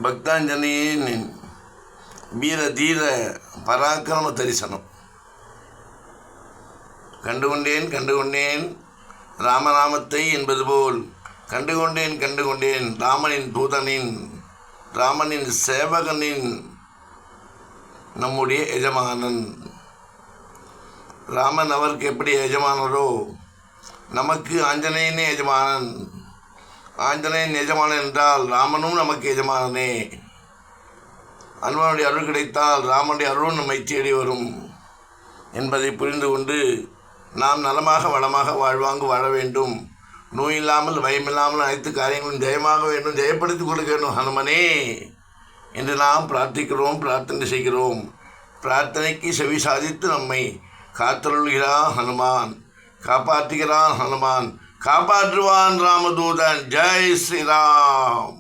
பக்தாஞ்சலியின் வீர தீர பராக்கிரம தரிசனம். கண்டுகொண்டேன் ராமநாமத்தை என்பது போல் கண்டுகொண்டேன் ராமனின் தூதனின், ராமனின் சேவகனின், நம்முடைய எஜமானன். ராமன் அவருக்கு எப்படி எஜமானரோ நமக்கு ஆஞ்சநேயனே எஜமானன். ஆஞ்சநேயன் எஜமானன் என்றால் ராமனும் நமக்கு எஜமானனே. அனுமனுடைய அருள் கிடைத்தால் ராமனுடைய அருளும் நம்மை தேடி வரும் என்பதை புரிந்து கொண்டு நாம் நலமாக வளமாக வாழ்வாங்கு வாழ வேண்டும். நோயில்லாமல் பயமில்லாமல் அனைத்து காரியங்களும் ஜெயமாக வேண்டும், ஜெயப்படுத்தி கொடுக்க வேண்டும் ஹனுமனே என்று நாம் பிரார்த்திக்கிறோம், பிரார்த்தனை செய்கிறோம். பிரார்த்தனைக்கு செவி சாதித்து நம்மை காத்தருள்கிறான் ஹனுமான், காப்பாற்றுகிறான் ஹனுமான், காப்பாற்றுவான் ராமதூதன். ஜெய் ஸ்ரீராம்.